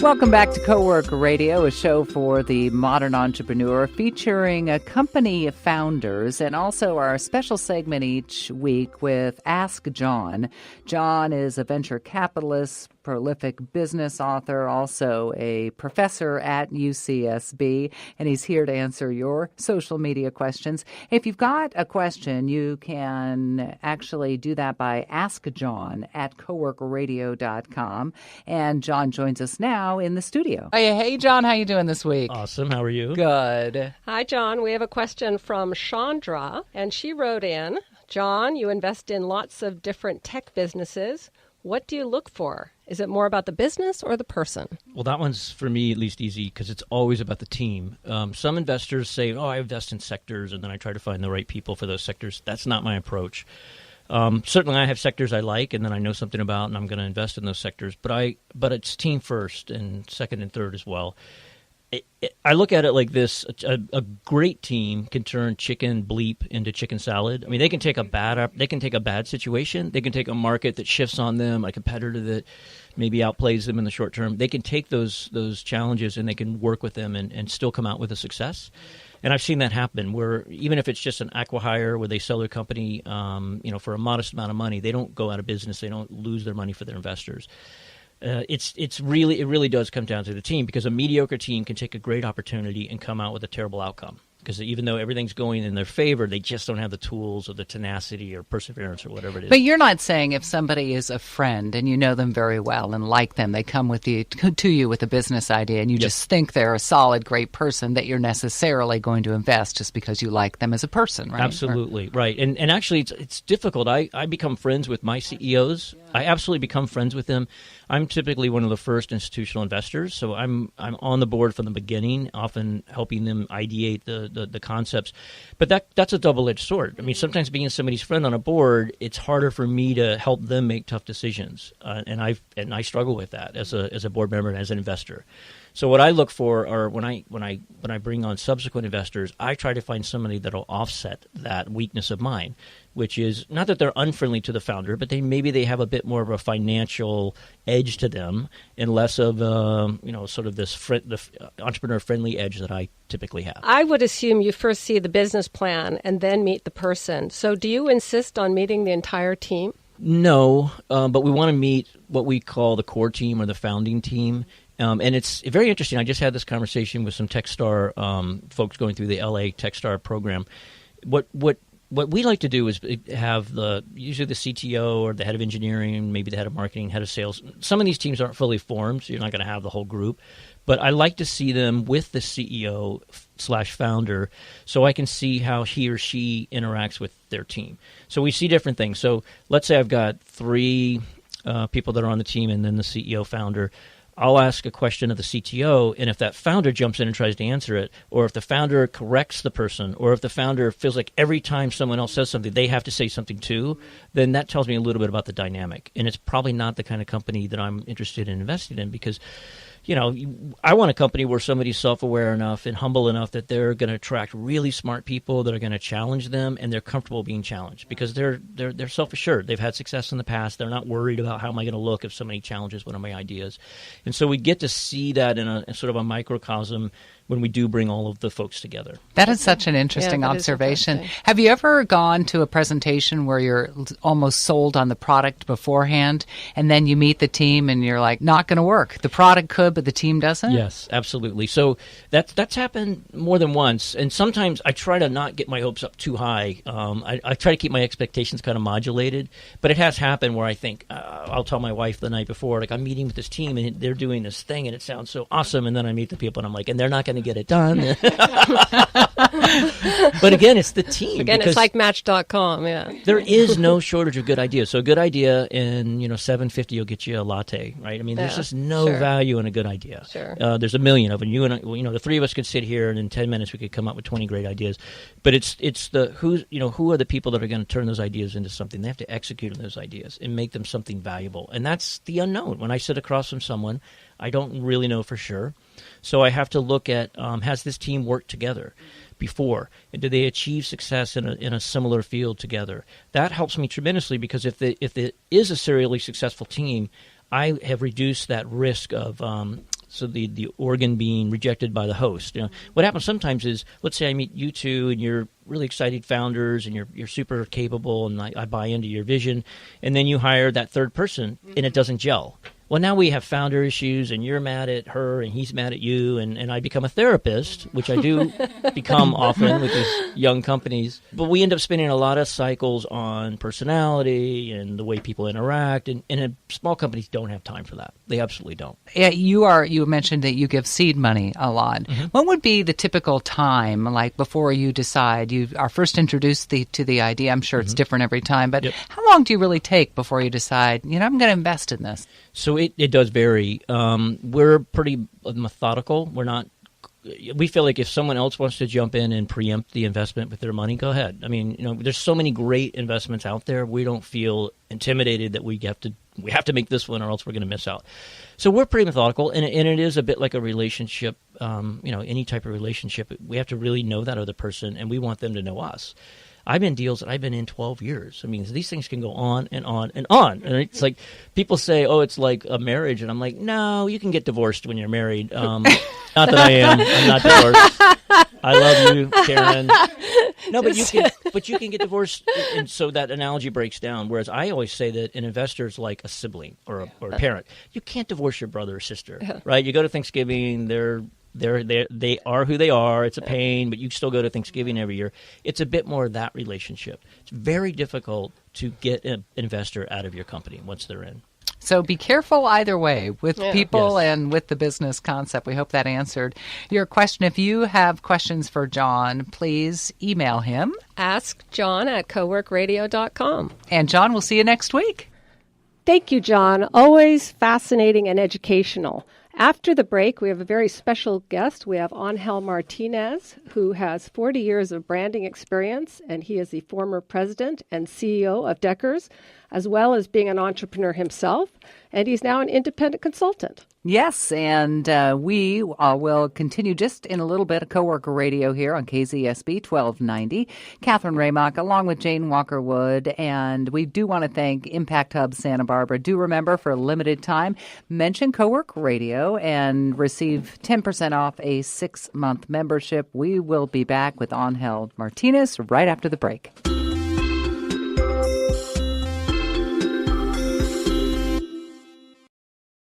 Welcome back to Coworker Radio, a show for the modern entrepreneur featuring company founders and also our special segment each week with Ask John. John is a venture capitalist, prolific business author, also a professor at UCSB, and he's here to answer your social media questions. If you've got a question, you can actually do that by AskJohn at coworkerradio.com. And John joins us now in the studio. Hey, John, how you doing this week? Awesome. How are you? Good. Hi, John. We have a question from Chandra, and she wrote in, John, you invest in lots of different tech businesses. What do you look for? Is it more about the business or the person? Well, that one's, for me, at least easy because it's always about the team. Some investors say, I invest in sectors, and then I try to find the right people for those sectors. That's not my approach. Certainly, I have sectors I like, and then I know something about, and I'm going to invest in those sectors. But it's team first, and second and third as well. I look at it like this: a great team can turn chicken bleep into chicken salad. I mean, they can take a bad situation. They can take a market that shifts on them, a competitor that maybe outplays them in the short term. They can take those challenges and they can work with them and still come out with a success. And I've seen that happen where even if it's just an acqui-hire where they sell their company, for a modest amount of money, they don't go out of business. They don't lose their money for their investors. It really does come down to the team, because a mediocre team can take a great opportunity and come out with a terrible outcome. Because even though everything's going in their favor, they just don't have the tools or the tenacity or perseverance or whatever it is. But you're not saying if somebody is a friend and you know them very well and like them, they come to you with a business idea and you just think they're a solid, great person, that you're necessarily going to invest just because you like them as a person, right? Absolutely, right. And actually, it's difficult. I become friends with my CEOs. I absolutely become friends with them. I'm typically one of the first institutional investors, so I'm on the board from the beginning, often helping them ideate the concepts. But that's a double-edged sword. I mean, sometimes being somebody's friend on a board, it's harder for me to help them make tough decisions, and I struggle with that as a board member and as an investor. So what I look for are when I bring on subsequent investors, I try to find somebody that will offset that weakness of mine, which is not that they're unfriendly to the founder, but maybe they have a bit more of a financial edge to them and less of sort of the entrepreneur-friendly edge that I typically have. I would assume you first see the business plan and then meet the person. So do you insist on meeting the entire team? No, but we want to meet what we call the core team or the founding team. And it's very interesting. I just had this conversation with some Techstar folks going through the LA Techstar program. What we like to do is have usually the CTO or the head of engineering, maybe the head of marketing, head of sales. Some of these teams aren't fully formed, so you're not going to have the whole group. But I like to see them with the CEO/founder so I can see how he or she interacts with their team. So we see different things. So let's say I've got 3 people that are on the team and then the CEO founder. I'll ask a question of the CTO, and if that founder jumps in and tries to answer it, or if the founder corrects the person, or if the founder feels like every time someone else says something, they have to say something too, then that tells me a little bit about the dynamic. And it's probably not the kind of company that I'm interested in investing in because, I want a company where somebody's self-aware enough and humble enough that they're going to attract really smart people that are going to challenge them, and they're comfortable being challenged because they're self-assured. They've had success in the past. They're not worried about how am I going to look if somebody challenges one of my ideas. And so we get to see that in sort of a microcosm when we do bring all of the folks together. That is such an interesting observation. Have you ever gone to a presentation where you're almost sold on the product beforehand, and then you meet the team and you're like, not going to work? The product could, but the team doesn't? Yes, absolutely. So that's happened more than once, and sometimes I try to not get my hopes up too high. I try to keep my expectations kind of modulated, but it has happened where I think, I'll tell my wife the night before, like, I'm meeting with this team and they're doing this thing and it sounds so awesome, and then I meet the people and I'm like, and they're not going to get it done. But again, it's the team. Again, it's like Match.com, yeah. There is no shortage of good ideas. So a good idea in $7.50 will get you a latte, right? I mean, there's just no value in a good idea. Sure. There's a million of them. You and I, the 3 of us could sit here and in 10 minutes we could come up with 20 great ideas. But it's the who are the people that are going to turn those ideas into something? They have to execute on those ideas and make them something valuable. And that's the unknown. When I sit across from someone, I don't really know for sure. So I have to look at, has this team worked together before? And do they achieve success in a similar field together? That helps me tremendously because if it is a serially successful team, I have reduced that risk of So the organ being rejected by the host. What happens sometimes is, let's say I meet you two and you're really excited founders and you're super capable and I buy into your vision, and then you hire that third person and it doesn't gel. Well, now we have founder issues, and you're mad at her, and he's mad at you, and I become a therapist, which I do become often with these young companies. But we end up spending a lot of cycles on personality and the way people interact, and small companies don't have time for that. They absolutely don't. Yeah, you mentioned that you give seed money a lot. Mm-hmm. What would be the typical time, like before you decide, you are first introduced to the idea? I'm sure it's different every time, but how long do you really take before you decide, I'm going to invest in this? So it does vary. We're pretty methodical. We feel like if someone else wants to jump in and preempt the investment with their money, go ahead. I mean, there's so many great investments out there. We don't feel intimidated that we have to make this one or else we're going to miss out. So we're pretty methodical, and it is a bit like a relationship. Any type of relationship, we have to really know that other person, and we want them to know us. I've been deals that I've been in 12 years. I mean, these things can go on and on and on. And it's like people say, oh, it's like a marriage. And I'm like, no, you can get divorced when you're married. Not that I am. I'm not divorced. I love you, Karen. No, but you can get divorced. And so that analogy breaks down. Whereas I always say that an investor is like a sibling or a parent. You can't divorce your brother or sister, right? You go to Thanksgiving, they are who they are. It's a pain, but you still go to Thanksgiving every year. It's a bit more of that relationship. It's very difficult to get an investor out of your company once they're in. So be careful either way with people and with the business concept. We hope that answered your question. If you have questions for John, please email him. AskJohn@coworkradio.com. And John, we'll see you next week. Thank you, John. Always fascinating and educational. After the break, we have a very special guest. We have Angel Martinez, who has 40 years of branding experience, and he is the former president and CEO of Deckers, as well as being an entrepreneur himself, and he's now an independent consultant. Yes, and we will continue just in a little bit of Coworker Radio here on KZSB 1290. Catherine Raymock along with Jane Walker-Wood, and we do want to thank Impact Hub Santa Barbara. Do remember, for a limited time, mention Coworker Radio and receive 10% off a 6-month membership. We will be back with Angel Martinez right after the break.